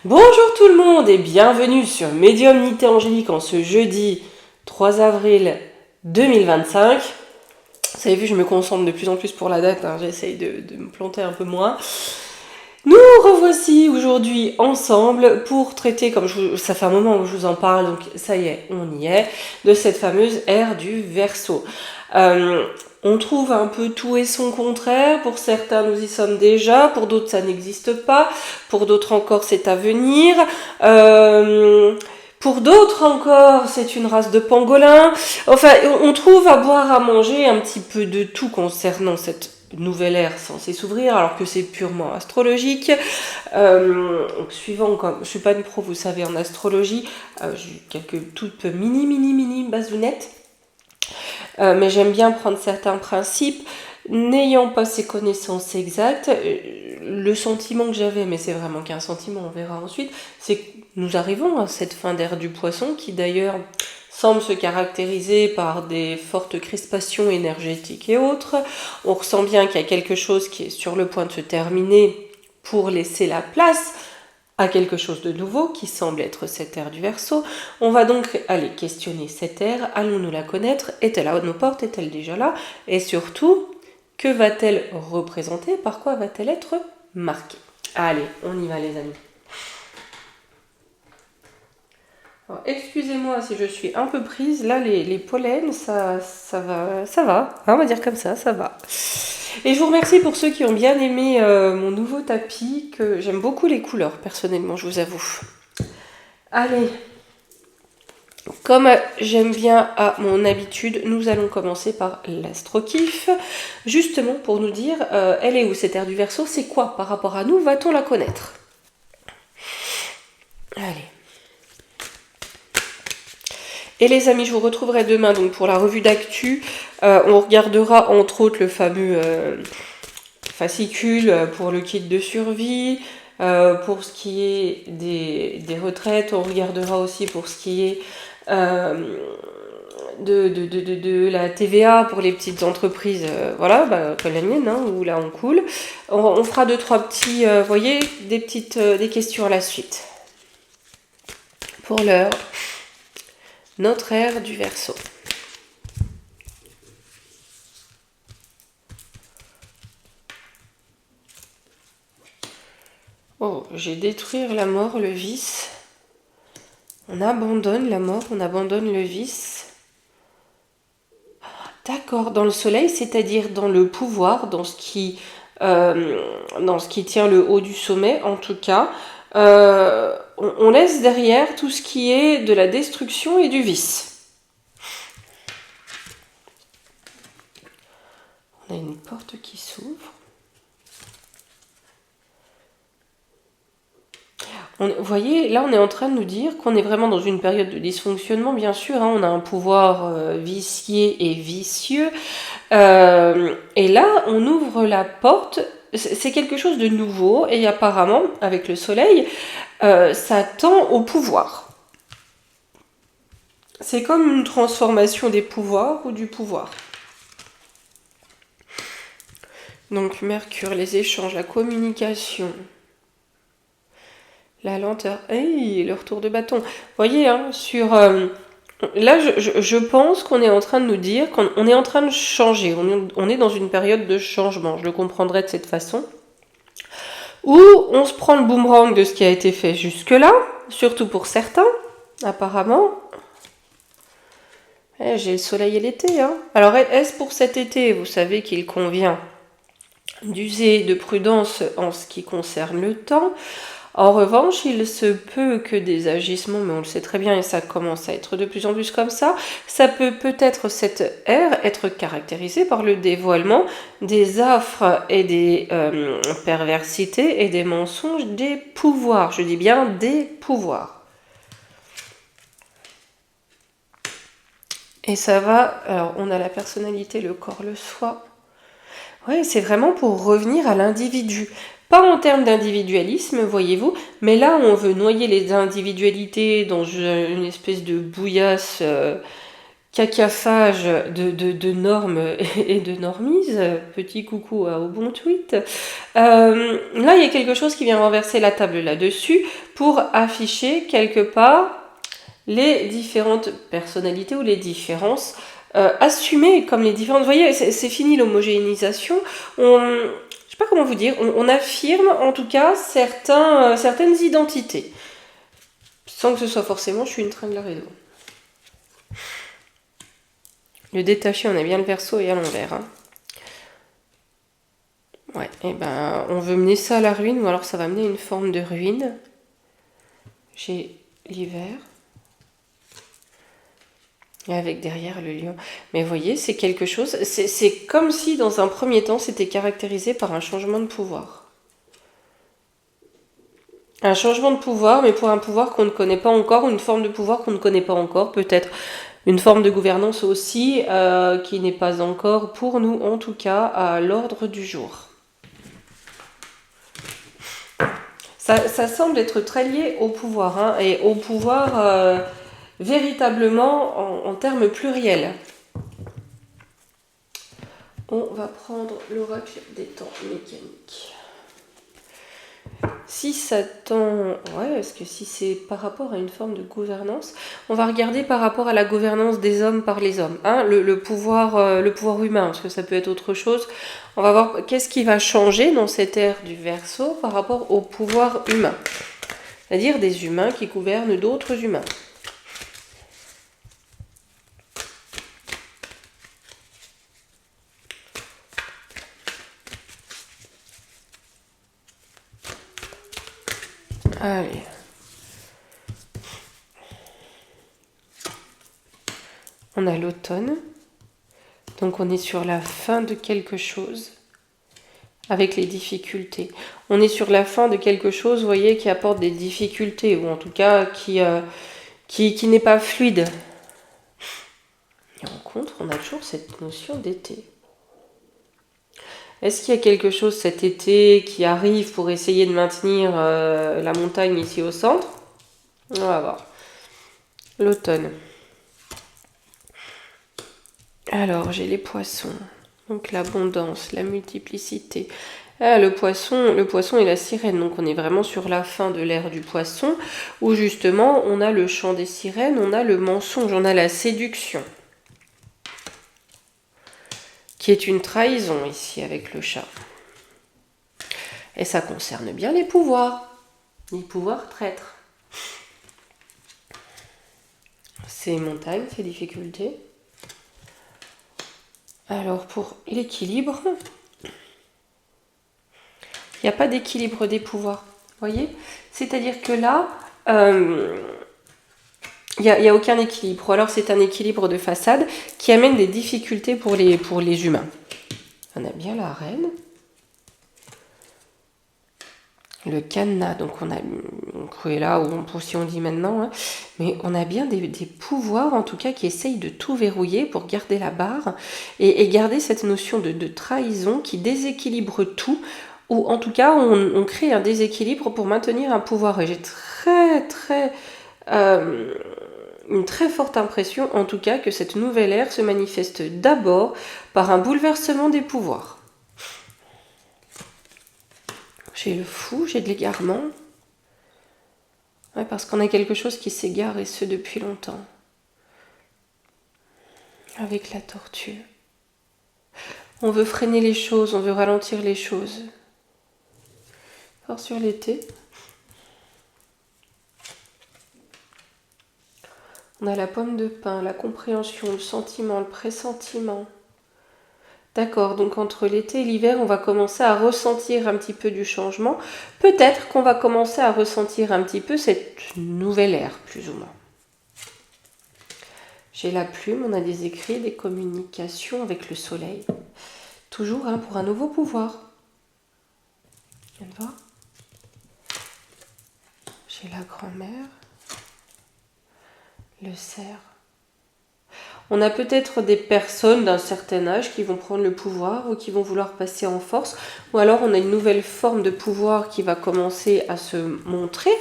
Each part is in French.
Bonjour tout le monde et bienvenue sur Médiumnité Angélique en ce jeudi 3 avril 2025. Vous avez vu, je me concentre de plus en plus pour la date, j'essaye de me planter un peu moins. Nous revoici aujourd'hui ensemble pour traiter, ça fait un moment où je vous en parle, donc ça y est, on y est, de cette fameuse ère du Verseau. On trouve un peu tout et son contraire. Pour certains, nous y sommes déjà. Pour d'autres, ça n'existe pas. Pour d'autres encore, c'est à venir. Pour d'autres encore, c'est une race de pangolins. Enfin, on trouve à boire, à manger un petit peu de tout concernant cette nouvelle ère censée s'ouvrir, alors que c'est purement astrologique. Suivant, comme je suis pas une pro, vous savez, en astrologie, j'ai quelques toutes mini basounettes. Mais j'aime bien prendre certains principes. N'ayant pas ces connaissances exactes, le sentiment que j'avais, mais c'est vraiment qu'un sentiment, on verra ensuite, c'est que nous arrivons à cette fin d'ère du poisson qui d'ailleurs semble se caractériser par des fortes crispations énergétiques et autres. On ressent bien qu'il y a quelque chose qui est sur le point de se terminer pour laisser la place à quelque chose de nouveau qui semble être cette ère du Verseau. On va donc aller questionner cette ère, allons-nous la connaître, est-elle à nos portes, est-elle déjà là, et surtout, que va-t-elle représenter, par quoi va-t-elle être marquée? Allez, on y va les amis. Excusez-moi si je suis un peu prise, là les pollens, ça va, on va dire comme ça va. Et je vous remercie pour ceux qui ont bien aimé mon nouveau tapis, que j'aime beaucoup les couleurs, personnellement, je vous avoue. Allez, comme j'aime bien à mon habitude, nous allons commencer par l'astro-kiff, justement pour nous dire, elle est où cette ère du Verseau, c'est quoi par rapport à nous, va-t-on la connaître? Allez. Et les amis, je vous retrouverai demain donc pour la revue d'actu. On regardera entre autres le fameux fascicule pour le kit de survie. Pour ce qui est des retraites, on regardera aussi pour ce qui est de la TVA pour les petites entreprises, comme la mienne, où là on coule. On fera 2-3 petits, voyez, des questions à la suite. Pour l'heure, notre ère du Verseau. Oh, j'ai détruire la mort, le vice. On abandonne la mort, on abandonne le vice. D'accord, dans le soleil, c'est-à-dire dans le pouvoir, dans ce qui tient le haut du sommet, en tout cas. On laisse derrière tout ce qui est de la destruction et du vice. On a une porte qui s'ouvre. Vous voyez, là on est en train de nous dire qu'on est vraiment dans une période de dysfonctionnement, bien sûr, on a un pouvoir vicié et vicieux, et là on ouvre la porte, c'est quelque chose de nouveau, et apparemment, avec le soleil, ça tend au pouvoir. C'est comme une transformation des pouvoirs ou du pouvoir. Donc Mercure, les échanges, la communication... La lenteur. Hey, le retour de bâton. Vous voyez, là, je pense qu'on est en train de nous dire qu'on est en train de changer. On est dans une période de changement. Je le comprendrai de cette façon. Où on se prend le boomerang de ce qui a été fait jusque-là, surtout pour certains, apparemment. J'ai le soleil et l'été. Alors, est-ce pour cet été, vous savez qu'il convient d'user de prudence en ce qui concerne le temps? En revanche, il se peut que des agissements, mais on le sait très bien et ça commence à être de plus en plus comme ça peut-être cette ère être caractérisée par le dévoilement des affres et des perversités et des mensonges des pouvoirs. Je dis bien des pouvoirs. Et ça va, alors on a la personnalité, le corps, le soi. Oui, c'est vraiment pour revenir à l'individu. Pas en termes d'individualisme, voyez-vous, mais là on veut noyer les individualités dans une espèce de bouillasse cacaphage de normes et de normises. Petit coucou au bon tweet. Là, il y a quelque chose qui vient renverser la table là-dessus pour afficher quelque part les différentes personnalités ou les différences assumées comme les différentes. Vous voyez, c'est fini l'homogénéisation. Je sais pas comment vous dire. On affirme en tout cas certaines identités, sans que ce soit forcément je suis une tringle à rideau. Le détaché, on a bien le verso et à l'envers. Hein. Ouais, et ben on veut mener ça à la ruine ou alors ça va mener à une forme de ruine. J'ai l'hiver. Et avec derrière le lion. Mais vous voyez, c'est quelque chose. C'est comme si dans un premier temps c'était caractérisé par un changement de pouvoir. Un changement de pouvoir, mais pour un pouvoir qu'on ne connaît pas encore, ou une forme de pouvoir qu'on ne connaît pas encore, peut-être une forme de gouvernance aussi, qui n'est pas encore, pour nous en tout cas, à l'ordre du jour. Ça semble être très lié au pouvoir, hein, et au pouvoir véritablement en termes pluriels. On va prendre l'oracle des temps mécaniques. Si ça tend... Ouais, est-ce que si c'est par rapport à une forme de gouvernance, on va regarder par rapport à la gouvernance des hommes par les hommes. Hein, le pouvoir humain, parce que ça peut être autre chose. On va voir qu'est-ce qui va changer dans cette ère du Verseau par rapport au pouvoir humain. C'est-à-dire des humains qui gouvernent d'autres humains. Allez. On a l'automne. Donc on est sur la fin de quelque chose avec les difficultés. On est sur la fin de quelque chose, vous voyez, qui apporte des difficultés, ou en tout cas qui n'est pas fluide. Et en contre, on a toujours cette notion d'été. Est-ce qu'il y a quelque chose cet été qui arrive pour essayer de maintenir la montagne ici au centre? On va voir. L'automne. Alors, j'ai les poissons. Donc l'abondance, la multiplicité. Ah, le poisson et la sirène. Donc on est vraiment sur la fin de l'ère du poisson, où justement on a le chant des sirènes, on a le mensonge, on a la séduction. Qui est une trahison ici avec le chat. Et ça concerne bien les pouvoirs traîtres. Ces montagnes, ces difficultés. Alors pour l'équilibre, il n'y a pas d'équilibre des pouvoirs. Vous voyez? C'est-à-dire que là, il n'y a aucun équilibre. Ou alors c'est un équilibre de façade qui amène des difficultés pour les humains. On a bien la reine. Le cadenas, donc on a Cruella, ou si on dit maintenant, hein, mais on a bien des pouvoirs en tout cas qui essayent de tout verrouiller pour garder la barre et garder cette notion de trahison qui déséquilibre tout, ou en tout cas on crée un déséquilibre pour maintenir un pouvoir. Et j'ai une très forte impression en tout cas que cette nouvelle ère se manifeste d'abord par un bouleversement des pouvoirs. J'ai le fou, j'ai de l'égarement. Ouais, parce qu'on a quelque chose qui s'égare et ce depuis longtemps. Avec la tortue. On veut freiner les choses, on veut ralentir les choses. Alors sur l'été, on a la pomme de pin, la compréhension, le sentiment, le pressentiment. D'accord, donc entre l'été et l'hiver, on va commencer à ressentir un petit peu du changement. Peut-être qu'on va commencer à ressentir un petit peu cette nouvelle ère, plus ou moins. J'ai la plume, on a des écrits, des communications avec le soleil. Toujours pour un nouveau pouvoir. On va voir. J'ai la grand-mère, le cerf. On a peut-être des personnes d'un certain âge qui vont prendre le pouvoir ou qui vont vouloir passer en force. Ou alors on a une nouvelle forme de pouvoir qui va commencer à se montrer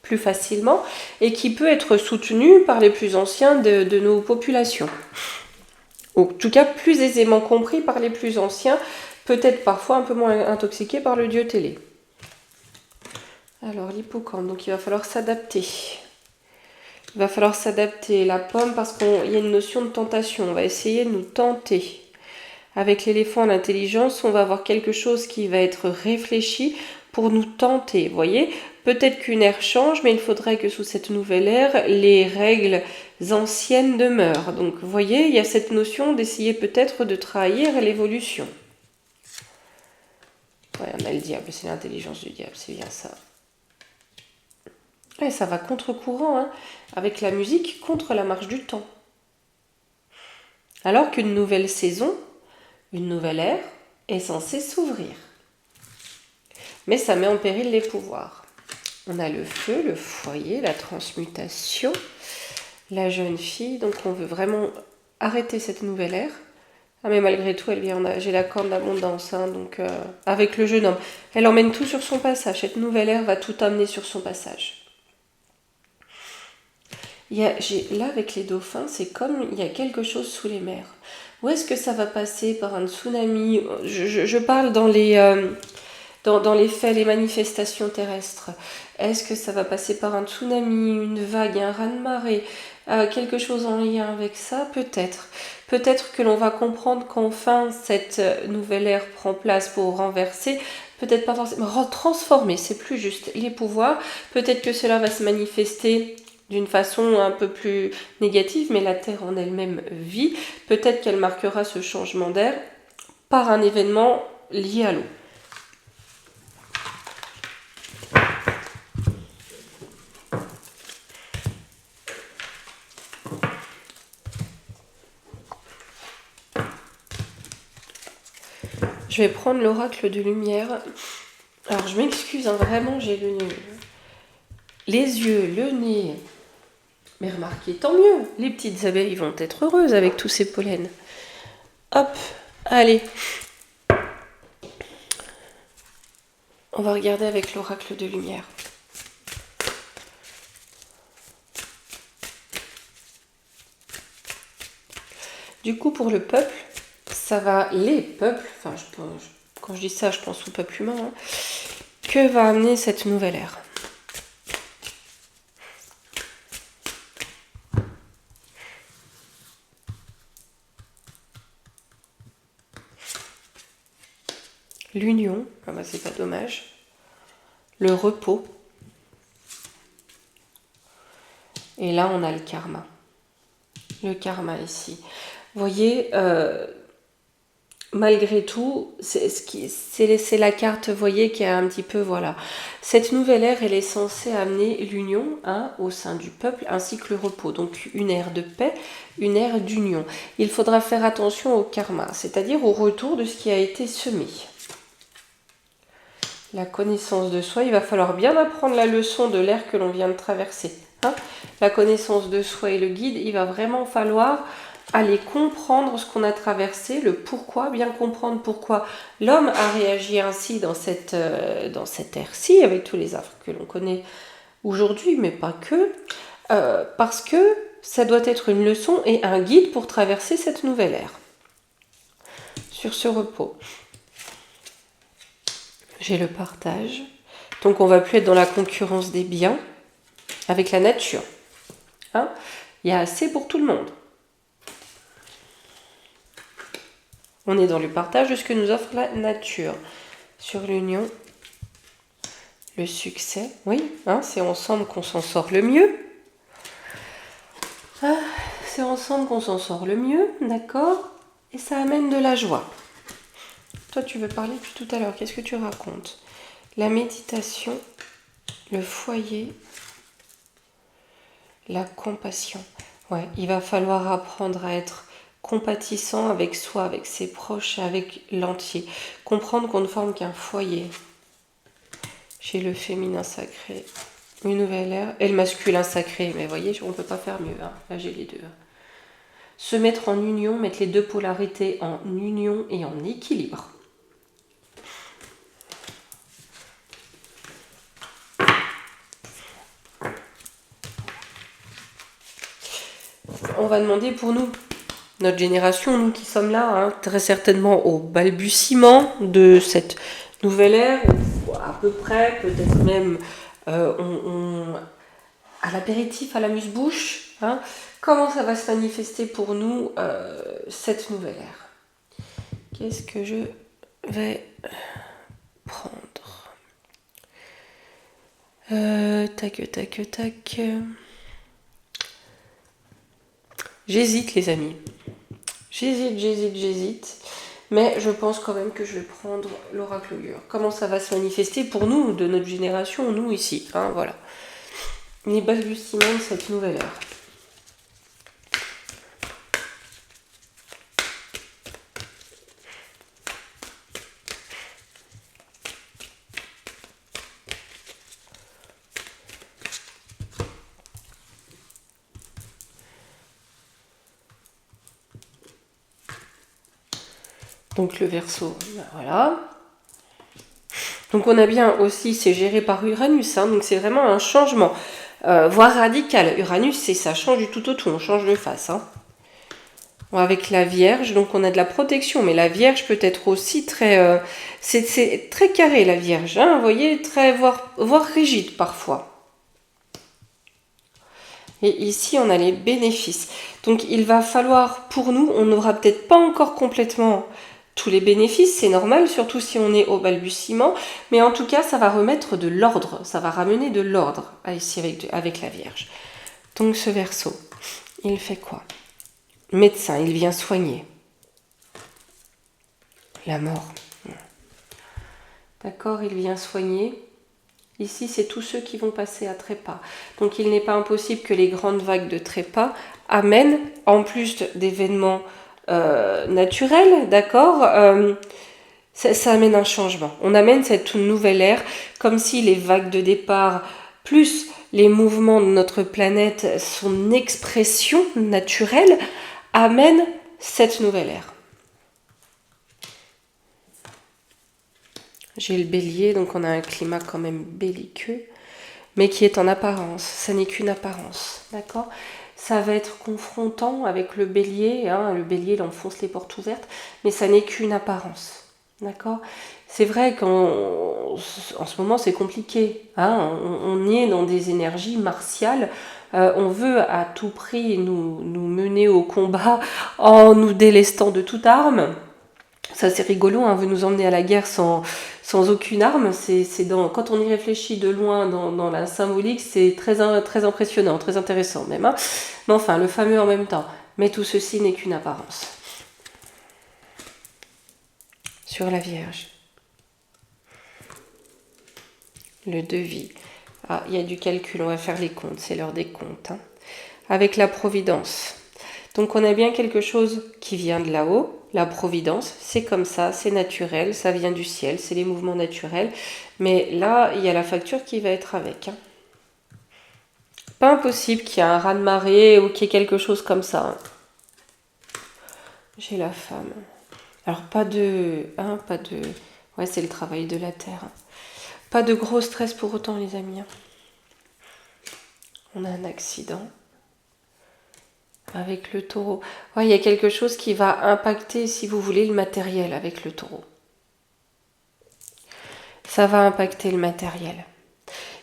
plus facilement et qui peut être soutenue par les plus anciens de nos populations. Ou en tout cas plus aisément compris par les plus anciens, peut-être parfois un peu moins intoxiqués par le dieu télé. Alors, l'hippocampe, donc il va falloir s'adapter. Il va falloir s'adapter. La pomme, parce qu'il y a une notion de tentation. On va essayer de nous tenter. Avec l'éléphant, l'intelligence, on va avoir quelque chose qui va être réfléchi pour nous tenter. Vous voyez, peut-être qu'une ère change, mais il faudrait que sous cette nouvelle ère, les règles anciennes demeurent. Donc, vous voyez, il y a cette notion d'essayer peut-être de trahir l'évolution. Ouais, on a le diable, c'est l'intelligence du diable, c'est bien ça. Ouais, ça va contre-courant, hein, avec la musique contre la marche du temps. Alors qu'une nouvelle saison, une nouvelle ère, est censée s'ouvrir. Mais ça met en péril les pouvoirs. On a le feu, le foyer, la transmutation, la jeune fille. Donc on veut vraiment arrêter cette nouvelle ère. Ah mais malgré tout, elle vient, j'ai la corne d'abondance, hein, donc avec le jeune homme. Elle emmène tout sur son passage. Cette nouvelle ère va tout amener sur son passage. Là, avec les dauphins, c'est comme il y a quelque chose sous les mers. Où est-ce que ça va passer par un tsunami? Je parle dans les faits, les manifestations terrestres. Est-ce que ça va passer par un tsunami, une vague, un raz-de-marée, quelque chose en lien avec ça? Peut-être. Peut-être que l'on va comprendre qu'enfin cette nouvelle ère prend place pour renverser, peut-être pas forcément, transformer, c'est plus juste, les pouvoirs. Peut-être que cela va se manifester d'une façon un peu plus négative, mais la Terre en elle-même vit. Peut-être qu'elle marquera ce changement d'air par un événement lié à l'eau. Je vais prendre l'oracle de lumière. Alors je m'excuse, hein, vraiment j'ai les yeux, le nez. Mais remarquez, tant mieux, les petites abeilles vont être heureuses avec tous ces pollens. Hop, allez. On va regarder avec l'oracle de lumière. Du coup, pour le peuple, ça va, les peuples, enfin, quand je dis ça, je pense au peuple humain, hein, que va amener cette nouvelle ère? L'union, ah bah c'est pas dommage. Le repos. Et là, on a le karma. Le karma ici. Vous voyez, malgré tout, c'est la carte, vous voyez, qui est un petit peu, voilà. Cette nouvelle ère, elle est censée amener l'union, hein, au sein du peuple, ainsi que le repos. Donc une ère de paix, une ère d'union. Il faudra faire attention au karma, c'est-à-dire au retour de ce qui a été semé. La connaissance de soi, il va falloir bien apprendre la leçon de l'ère que l'on vient de traverser. Hein. La connaissance de soi et le guide, il va vraiment falloir aller comprendre ce qu'on a traversé, le pourquoi, bien comprendre pourquoi l'homme a réagi ainsi dans cette ère-ci, avec tous les affres que l'on connaît aujourd'hui, mais pas que, parce que ça doit être une leçon et un guide pour traverser cette nouvelle ère. Sur ce repos. J'ai le partage. Donc on va plus être dans la concurrence des biens avec la nature. Hein, il y a assez pour tout le monde. On est dans le partage de ce que nous offre la nature. Sur l'union, le succès. Oui, hein, c'est ensemble qu'on s'en sort le mieux. Ah, c'est ensemble qu'on s'en sort le mieux, d'accord? Et ça amène de la joie. Toi, tu veux parler depuis tout à l'heure. Qu'est-ce que tu racontes? La méditation, le foyer, la compassion. Ouais, il va falloir apprendre à être compatissant avec soi, avec ses proches, avec l'entier. Comprendre qu'on ne forme qu'un foyer. Chez le féminin sacré, une nouvelle ère. Et le masculin sacré, mais vous voyez, on ne peut pas faire mieux. Hein. Là, j'ai les deux. Se mettre en union, mettre les deux polarités en union et en équilibre. On va demander pour nous, notre génération, nous qui sommes là, hein, très certainement au balbutiement de cette nouvelle ère, ou à peu près, peut-être même À l'apéritif, à l'amuse-bouche, hein, comment ça va se manifester pour nous cette nouvelle ère? Qu'est-ce que je vais prendre? Tac. J'hésite, les amis. J'hésite. Mais je pense quand même que je vais prendre l'oracle augure. Comment ça va se manifester pour nous, de notre génération, nous ici, hein, voilà. Les balbutiements de cette nouvelle ère. Donc le Verseau, voilà. Donc on a bien aussi, c'est géré par Uranus, hein, donc c'est vraiment un changement, voire radical. Uranus, c'est ça change du tout au tout, on change de face. Hein. Avec la Vierge, donc on a de la protection, mais la Vierge peut être aussi très... c'est très carré la Vierge, hein, vous voyez, très, voire rigide parfois. Et ici, on a les bénéfices. Donc il va falloir, pour nous, on n'aura peut-être pas encore complètement tous les bénéfices, c'est normal, surtout si on est au balbutiement, mais en tout cas, ça va remettre de l'ordre, ça va ramener de l'ordre ici avec la Vierge. Donc ce Verseau, il fait quoi? Médecin, il vient soigner. La mort. D'accord, il vient soigner. Ici, c'est tous ceux qui vont passer à trépas. Donc il n'est pas impossible que les grandes vagues de trépas amènent, en plus d'événements naturels, d'accord, ça amène un changement. On amène cette nouvelle ère, comme si les vagues de départ, plus les mouvements de notre planète, son expression naturelle, amènent cette nouvelle ère. J'ai le bélier, donc on a un climat quand même belliqueux, mais qui est en apparence. Ça n'est qu'une apparence, d'accord? Ça va être confrontant avec le bélier, hein, le bélier il enfonce les portes ouvertes, mais ça n'est qu'une apparence, d'accord? C'est vrai qu'en ce moment c'est compliqué, hein, on y est dans des énergies martiales, on veut à tout prix nous mener au combat en nous délestant de toute arme. Ça c'est rigolo, hein, veut nous emmener à la guerre sans aucune arme. Quand on y réfléchit de loin dans la symbolique, c'est très impressionnant, très intéressant même. Hein. Mais enfin, le fameux en même temps. Mais tout ceci n'est qu'une apparence. Sur la Vierge. Le devis. Ah, il y a du calcul, on va faire les comptes, c'est l'heure des comptes. Hein. Avec la Providence. Donc on a bien quelque chose qui vient de là-haut. La Providence, c'est comme ça, c'est naturel, ça vient du ciel, c'est les mouvements naturels. Mais là, il y a la facture qui va être avec. Hein. Pas impossible qu'il y ait un raz-de-marée ou qu'il y ait quelque chose comme ça. Hein. J'ai la femme. Alors pas de... Ouais, c'est le travail de la terre. Hein. Pas de gros stress pour autant, les amis. Hein. On a un accident. Avec le taureau. Ouais, il y a quelque chose qui va impacter, si vous voulez, le matériel avec le taureau. Ça va impacter le matériel.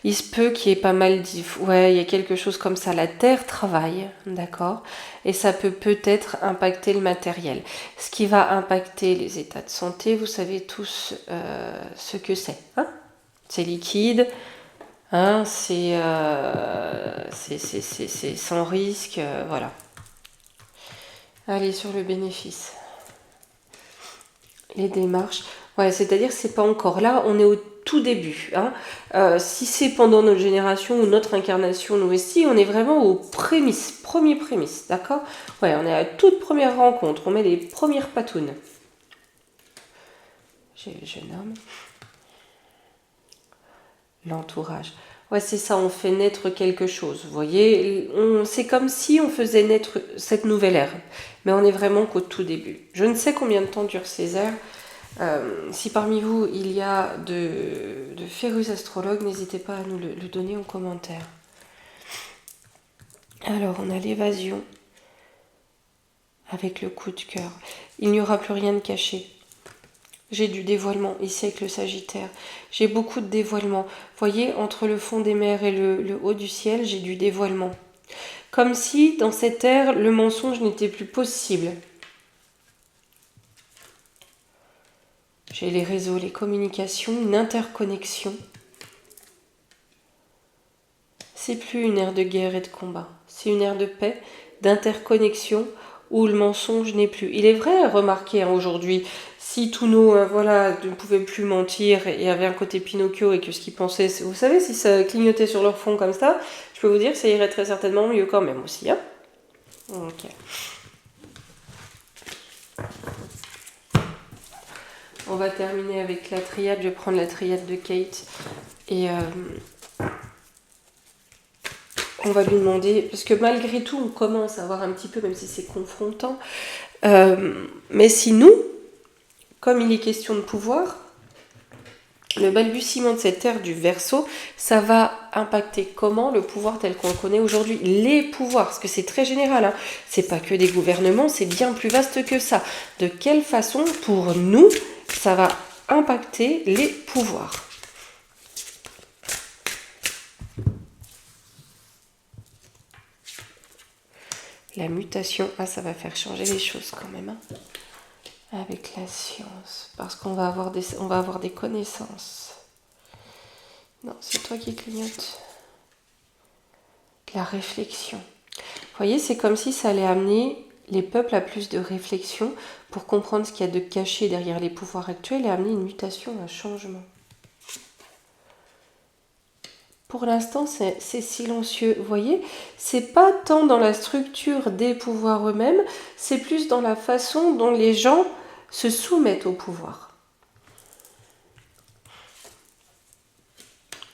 Il se peut qu'il y ait pas mal ouais, il y a quelque chose comme ça. La terre travaille, d'accord? Et ça peut peut-être impacter le matériel. Ce qui va impacter les états de santé, vous savez tous ce que c'est. Hein? C'est liquide, hein? C'est sans risque, voilà. Allez, sur le bénéfice. Les démarches. Ouais, c'est-à-dire que c'est pas encore là, on est au tout début. Hein. Si c'est pendant notre génération ou notre incarnation, nous aussi, on est vraiment aux prémices, premiers prémices, d'accord? Ouais, on est à la toute première rencontre, on met les premières patounes. J'ai le jeune homme. L'entourage. Ouais, c'est ça, on fait naître quelque chose. Vous voyez, c'est comme si on faisait naître cette nouvelle ère. Mais on est vraiment qu'au tout début. Je ne sais combien de temps durent ces ères. Si parmi vous, il y a de férus astrologues, n'hésitez pas à nous le donner en commentaire. Alors, on a l'évasion avec le coup de cœur. Il n'y aura plus rien de caché. J'ai du dévoilement ici avec le Sagittaire. J'ai beaucoup de dévoilement. Vous voyez, entre le fond des mers et le haut du ciel, j'ai du dévoilement. Comme si, dans cette ère, le mensonge n'était plus possible. J'ai les réseaux, les communications, une interconnexion. C'est plus une ère de guerre et de combat. C'est une ère de paix, d'interconnexion, où le mensonge n'est plus. Il est vrai, remarquez, aujourd'hui, si tous nos ne pouvaient plus mentir et avaient un côté Pinocchio et que ce qu'ils pensaient, vous savez, si ça clignotait sur leur front comme ça, je peux vous dire que ça irait très certainement mieux quand même aussi. Hein, ok. On va terminer avec la triade. Je vais prendre la triade de Kate et on va lui demander, parce que malgré tout, on commence à voir un petit peu, même si c'est confrontant, mais si nous, comme il est question de pouvoir, le balbutiement de cette ère du Verseau, ça va impacter comment le pouvoir tel qu'on le connaît aujourd'hui. Les pouvoirs, parce que c'est très général, hein. C'est pas que des gouvernements, c'est bien plus vaste que ça. De quelle façon, pour nous, ça va impacter les pouvoirs? La mutation, ça va faire changer les choses quand même, hein, avec la science, parce qu'on va avoir des connaissances. Non, c'est toi qui clignotes. La réflexion. Vous voyez, c'est comme si ça allait amener les peuples à plus de réflexion pour comprendre ce qu'il y a de caché derrière les pouvoirs actuels et amener une mutation, un changement. Pour l'instant, c'est silencieux. Vous voyez, c'est pas tant dans la structure des pouvoirs eux-mêmes, c'est plus dans la façon dont les gens se soumettent au pouvoir.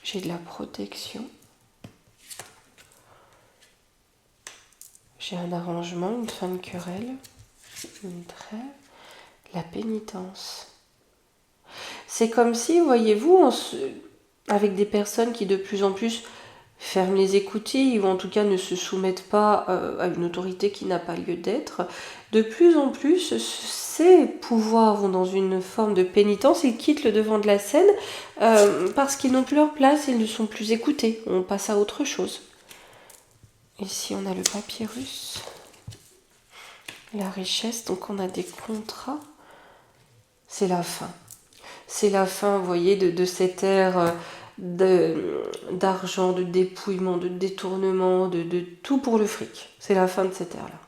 J'ai de la protection. J'ai un arrangement, une fin de querelle, une trêve, la pénitence. C'est comme si, voyez-vous, avec des personnes qui de plus en plus ferment les écoutilles ou en tout cas ne se soumettent pas à une autorité qui n'a pas lieu d'être, de plus en plus ces pouvoirs vont dans une forme de pénitence, ils quittent le devant de la scène parce qu'ils n'ont plus leur place, ils ne sont plus écoutés, on passe à autre chose. Ici on a le papyrus, la richesse, donc on a des contrats, c'est la fin. C'est la fin, vous voyez, de cette ère d'argent, de dépouillement, de détournement, de tout pour le fric. C'est la fin de cette ère-là.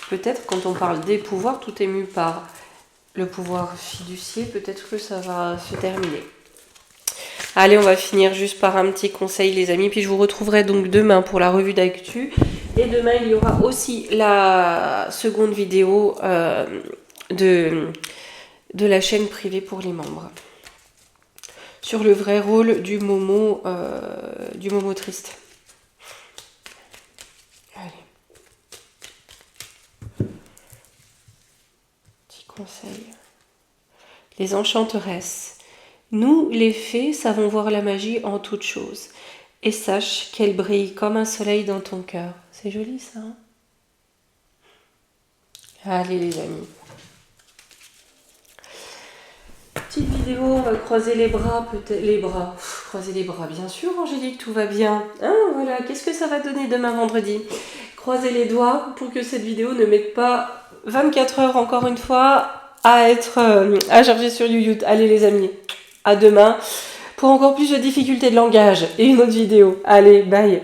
Peut-être quand on parle des pouvoirs, tout est mu par le pouvoir fiduciaire, peut-être que ça va se terminer. Allez, on va finir juste par un petit conseil, les amis, puis je vous retrouverai donc demain pour la revue d'actu. Et demain, il y aura aussi la seconde vidéo de la chaîne privée pour les membres. Sur le vrai rôle du Momo triste. Allez. Petit conseil. Les enchanteresses. Nous, les fées, savons voir la magie en toutes choses. Et sache qu'elle brille comme un soleil dans ton cœur. C'est joli ça, hein? Allez les amis. Petite vidéo, on va croiser les bras, peut-être. Les bras. Croiser les bras, bien sûr, Angélique, tout va bien. Hein, voilà, qu'est-ce que ça va donner demain vendredi? Croisez les doigts pour que cette vidéo ne mette pas 24 heures encore une fois à être à charger sur YouTube. Allez les amis, à demain pour encore plus de difficultés de langage et une autre vidéo. Allez, bye.